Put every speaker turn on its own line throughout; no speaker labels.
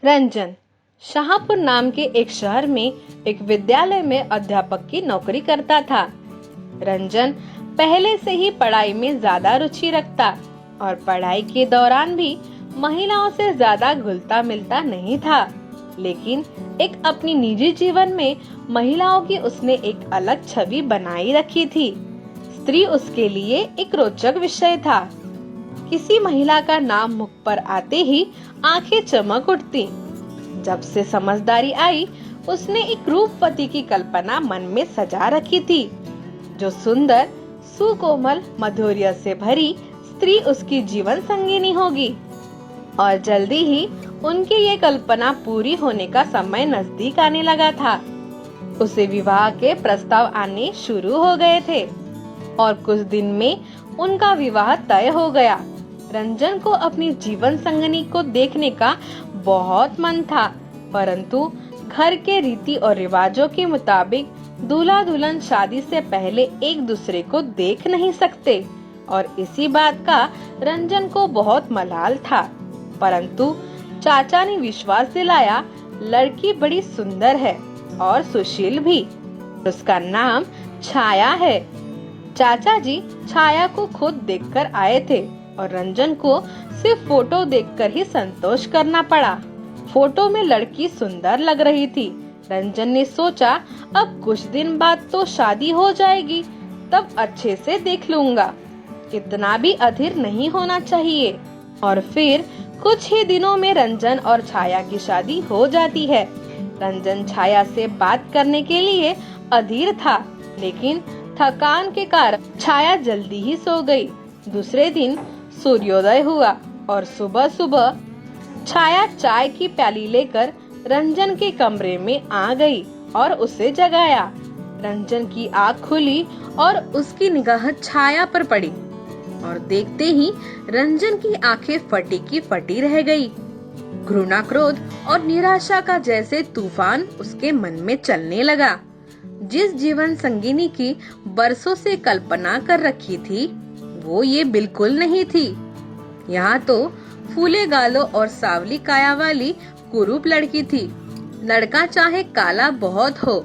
रंजन शाहपुर नाम के एक शहर में एक विद्यालय में अध्यापक की नौकरी करता था। रंजन पहले से ही पढ़ाई में ज्यादा रुचि रखता और पढ़ाई के दौरान भी महिलाओं से ज्यादा घुलता मिलता नहीं था, लेकिन एक अपनी निजी जीवन में महिलाओं की उसने एक अलग छवि बनाई रखी थी। स्त्री उसके लिए एक रोचक विषय था। किसी महिला का नाम मुख पर आते ही आंखें चमक उठती। जब से समझदारी आई, उसने एक रूपवती की कल्पना मन में सजा रखी थी, जो सुंदर, सुकोमल, माधुर्य से भरी स्त्री उसकी जीवन संगिनी होगी। और जल्दी ही उनकी ये कल्पना पूरी होने का समय नजदीक आने लगा था। उसे विवाह के प्रस्ताव आने शुरू हो गए थे और कुछ दिन में उनका विवाह तय हो गया। रंजन को अपनी जीवन संगिनी को देखने का बहुत मन था, परंतु घर के रीति और रिवाजों के मुताबिक दूल्हा दुल्हन शादी से पहले एक दूसरे को देख नहीं सकते और इसी बात का रंजन को बहुत मलाल था। परंतु चाचा ने विश्वास दिलाया, लड़की बड़ी सुंदर है और सुशील भी। उसका नाम छाया है। चाचा जी छाया को खुद देखकर आए थे और रंजन को सिर्फ फोटो देखकर ही संतोष करना पड़ा। फोटो में लड़की सुंदर लग रही थी। रंजन ने सोचा, अब कुछ दिन बाद तो शादी हो जाएगी, तब अच्छे से देख लूंगा। इतना भी अधीर नहीं होना चाहिए। और फिर कुछ ही दिनों में रंजन और छाया की शादी हो जाती है। रंजन छाया से बात करने के लिए अधीर था, लेकिन थकान के कारण छाया जल्दी ही सो गई। दूसरे दिन सूर्योदय हुआ और सुबह सुबह छाया चाय की प्याली लेकर रंजन के कमरे में आ गई और उसे जगाया। रंजन की आँख खुली और उसकी निगाह छाया पर पड़ी और देखते ही रंजन की आंखें फटी की फटी रह गई। घृणा, क्रोध और निराशा का जैसे तूफान उसके मन में चलने लगा। जिस जीवन संगिनी की बरसों से कल्पना कर रखी थी, वो ये बिल्कुल नहीं थी। यहाँ तो फूले गालों और सांवली काया वाली कुरूप लड़की थी। लड़का चाहे काला बहुत हो,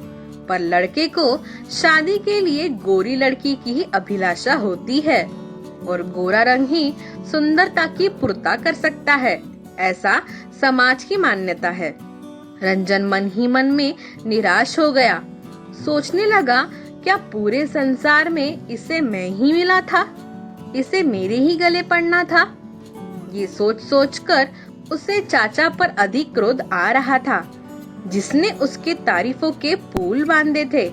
पर लड़के को शादी के लिए गोरी लड़की की ही अभिलाषा होती है और गोरा रंग ही सुंदरता की पूर्ता कर सकता है, ऐसा समाज की मान्यता है। रंजन मन ही मन में निराश हो गया। सोचने लगा, क्या पूरे संसार में इसे मैं ही मिला था? इसे मेरे ही गले पड़ना था? ये सोच सोच कर उसे चाचा पर अधिक क्रोध आ रहा था, जिसने उसके तारीफों के पुल बांधे थे।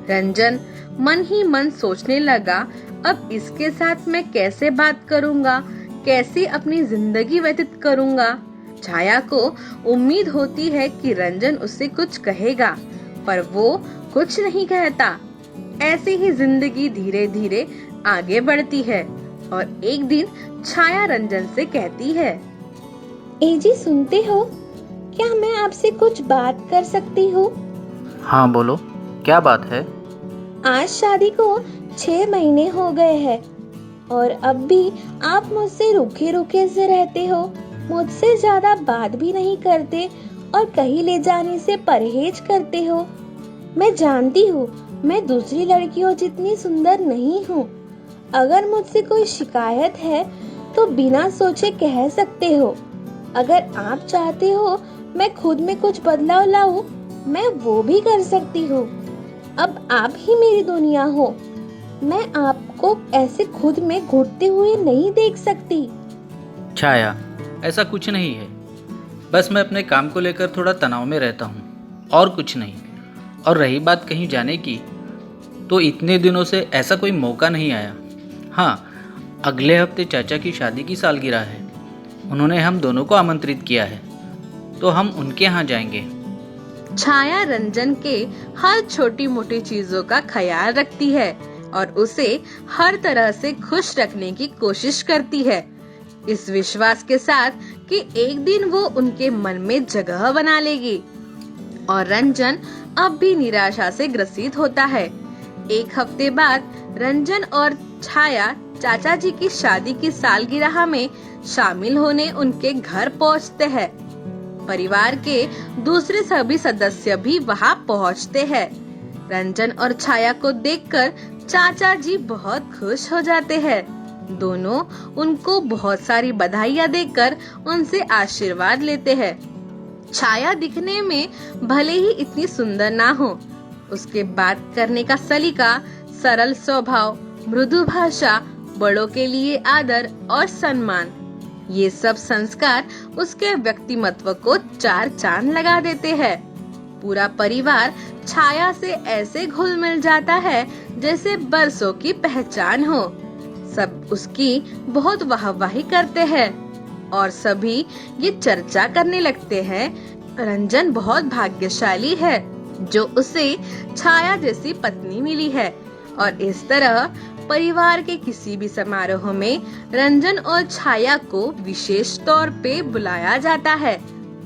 रंजन मन ही मन सोचने लगा, अब इसके साथ मैं कैसे बात करूंगा, कैसे अपनी जिंदगी व्यतीत करूंगा। छाया को उम्मीद होती है कि रंजन उसे कुछ कहेगा, पर वो कुछ नहीं कहता। ऐसी ही जिंदगी धीरे धीरे आगे बढ़ती है और एक दिन छाया रंजन से कहती है,
ए जी सुनते हो, क्या मैं आपसे कुछ बात कर सकती हूँ?
हाँ बोलो, क्या बात है?
आज शादी को 6 महीने हो गए हैं और अब भी आप मुझसे रूखे रूखे से रहते हो। मुझसे ज्यादा बात भी नहीं करते और कहीं ले जाने से परहेज करते हो। मैं जानती हूँ मैं दूसरी लड़कियों जितनी सुंदर नहीं हूँ। अगर मुझसे कोई शिकायत है तो बिना सोचे कह सकते हो। अगर आप चाहते हो मैं खुद में कुछ बदलाव लाऊं, मैं वो भी कर सकती हूँ। अब आप ही मेरी दुनिया हो। मैं आपको ऐसे खुद में घुटते हुए नहीं देख सकती।
छाया, ऐसा कुछ नहीं है। बस मैं अपने काम को लेकर थोड़ा तनाव में रहता हूँ, और कुछ नहीं। और रही बात कहीं जाने की, तो इतने दिनों से ऐसा कोई मौका नहीं आया। हाँ, अगले हफ्ते चाचा की शादी की सालगिरह है। उन्होंने हम दोनों को आमंत्रित किया है, तो हम उनके यहाँ जाएंगे।
छाया रंजन के हर छोटी मोटी चीजों का ख्याल रखती है और उसे हर तरह से खुश रखने की कोशिश करती है, इस विश्वास के साथ कि एक दिन वो उनके मन में जगह बना लेगी। और रंजन अब भी निराशा से ग्रसित होता है। एक हफ्ते बाद रंजन और छाया चाचा जी की शादी की सालगिरह में शामिल होने उनके घर पहुंचते हैं। परिवार के दूसरे सभी सदस्य भी वहाँ पहुँचते हैं। रंजन और छाया को देखकर चाचा जी बहुत खुश हो जाते हैं। दोनों उनको बहुत सारी बधाइयाँ देकर उनसे आशीर्वाद लेते हैं। छाया दिखने में भले ही इतनी सुंदर ना हो, उसके बात करने का सलीका, सरल स्वभाव, मृदु भाषा, बड़ों के लिए आदर और सम्मान, ये सब संस्कार उसके व्यक्तिमत्व को चार चांद लगा देते हैं। पूरा परिवार छाया से ऐसे घुल मिल जाता है जैसे बरसों की पहचान हो। सब उसकी बहुत वाहवाही करते हैं और सभी ये चर्चा करने लगते हैं, रंजन बहुत भाग्यशाली है जो उसे छाया जैसी पत्नी मिली है। और इस तरह परिवार के किसी भी समारोह में रंजन और छाया को विशेष तौर पे बुलाया जाता है।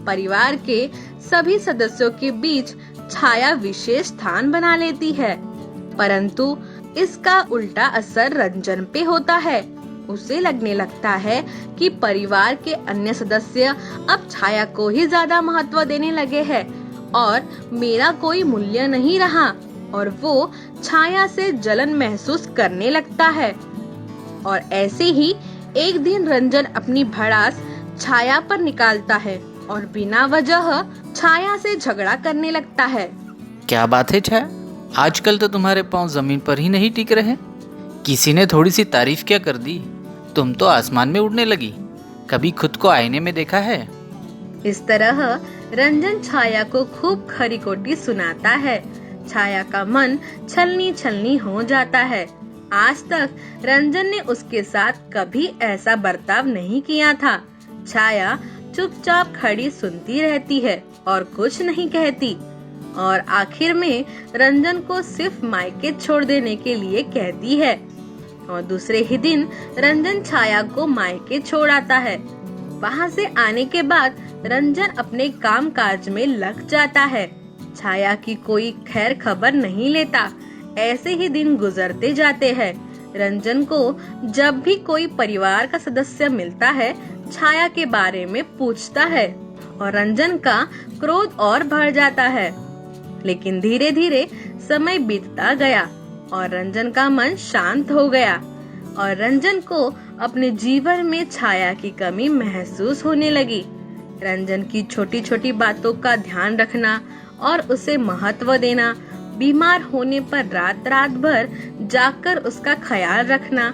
परिवार के सभी सदस्यों के बीच छाया विशेष स्थान बना लेती है, परंतु इसका उल्टा असर रंजन पे होता है। उसे लगने लगता है कि परिवार के अन्य सदस्य अब छाया को ही ज्यादा महत्व देने लगे हैं और मेरा कोई मूल्य नहीं रहा, और वो छाया से जलन महसूस करने लगता है। और ऐसे ही एक दिन रंजन अपनी भड़ास छाया पर निकालता है और बिना वजह छाया से झगड़ा करने लगता है।
क्या बात है छाया, आजकल तो तुम्हारे पाँव जमीन पर ही नहीं टिक रहे। किसी ने थोड़ी सी तारीफ क्या कर दी, तुम तो आसमान में उड़ने लगी। कभी खुद को आईने में देखा है?
इस तरह रंजन छाया को खूब खरी खोटी सुनाता है। छाया का मन छलनी छलनी हो जाता है। आज तक रंजन ने उसके साथ कभी ऐसा बर्ताव नहीं किया था। छाया चुपचाप खड़ी सुनती रहती है और कुछ नहीं कहती, और आखिर में रंजन को सिर्फ मायके छोड़ देने के लिए कहती है। और दूसरे ही दिन रंजन छाया को मायके छोड़ आता है। वहाँ से आने के बाद रंजन अपने काम काज में लग जाता है। छाया की कोई खैर खबर नहीं लेता। ऐसे ही दिन गुजरते जाते हैं। रंजन को जब भी कोई परिवार का सदस्य मिलता है, छाया के बारे में पूछता है और रंजन का क्रोध और बढ़ जाता है। लेकिन धीरे धीरे समय बीतता गया और रंजन का मन शांत हो गया, और रंजन को अपने जीवन में छाया की कमी महसूस होने लगी। रंजन की छोटी छोटी बातों का ध्यान रखना और उसे महत्व देना, बीमार होने पर रात रात भर जागकर उसका ख्याल रखना,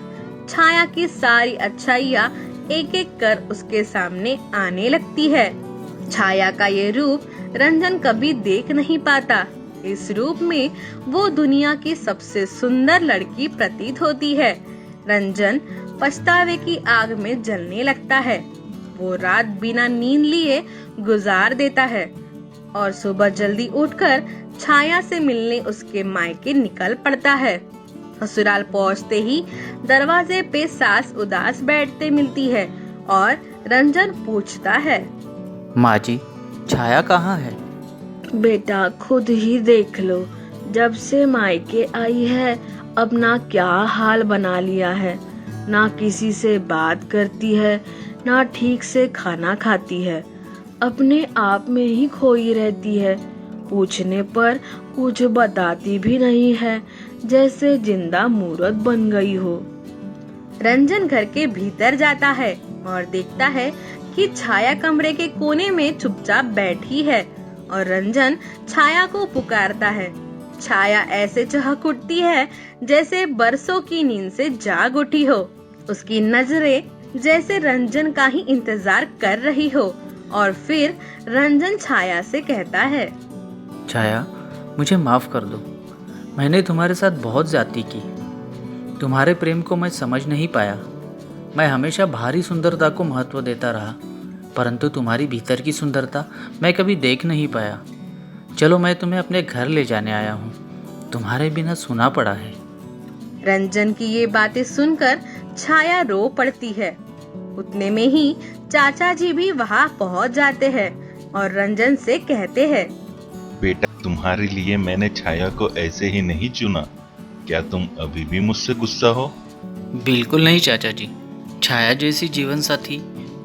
छाया की सारी अच्छाइयाँ एक एक कर उसके सामने आने लगती है। छाया का ये रूप रंजन कभी देख नहीं पाता। इस रूप में वो दुनिया की सबसे सुंदर लड़की प्रतीत होती है। रंजन पछतावे की आग में जलने लगता है। वो रात बिना नींद लिए गुजार देता है और सुबह जल्दी उठकर छाया से मिलने उसके मायके निकल पड़ता है। ससुराल पहुंचते ही दरवाजे पे सास उदास बैठते मिलती है और रंजन पूछता है,
माँ जी, छाया कहाँ है?
बेटा खुद ही देख लो, जब से मायके आई है अब ना क्या हाल बना लिया है। ना किसी से बात करती है, ना ठीक से खाना खाती है, अपने आप में ही खोई रहती है। पूछने पर कुछ बताती भी नहीं है, जैसे जिंदा मूर्त बन गई हो।
रंजन घर के भीतर जाता है और देखता है कि छाया कमरे के कोने में चुपचाप बैठी है और रंजन छाया को पुकारता है। छाया ऐसे चहक उठती है जैसे बरसों की नींद से जाग उठी हो। उसकी नजरें जैसे रंजन का ही इंतजार कर रही हो, और फिर रंजन छाया से कहता है,
छाया, मुझे माफ़ कर दो। मैंने तुम्हारे साथ बहुत ज्यादती की। तुम्हारे प्रेम को मैं समझ नहीं पाया। मैं हमेशा बाहरी सुंदरता को महत्व देता रहा, परंतु तुम्हारी भीतर की सुंदरता मैं कभी देख नहीं पाया। चलो, मैं तुम्हें अपने घर ले जाने आया हूँ। तुम्हारे बिना सूना पड़ा है।
रंजन की ये बातें सुनकर छाया रो पड़ती है। उतने में ही चाचा जी भी वहाँ पहुँच जाते हैं और रंजन से कहते हैं,
बेटा, तुम्हारे लिए मैंने छाया को ऐसे ही नहीं चुना। क्या तुम अभी भी मुझसे गुस्सा हो?
बिल्कुल नहीं चाचा जी, छाया जैसी जीवन साथी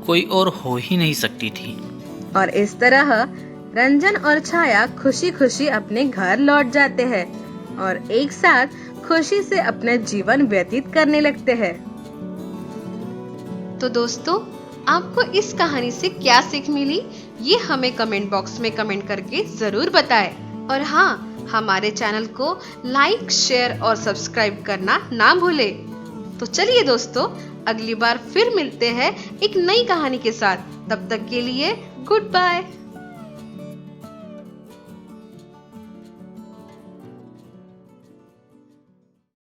कोई और हो ही नहीं सकती थी।
और इस तरह रंजन और छाया खुशी खुशी अपने घर लौट जाते हैं और एक साथ खुशी से अपना जीवन व्यतीत करने लगते हैं। तो दोस्तों, आपको इस कहानी से क्या सीख मिली, ये हमें कमेंट बॉक्स में कमेंट करके जरूर बताएं। और हाँ, हमारे चैनल को लाइक, शेयर और सब्सक्राइब करना ना भूलें। तो चलिए दोस्तों, अगली बार फिर मिलते हैं एक नई कहानी के साथ। तब तक के लिए गुड बाय।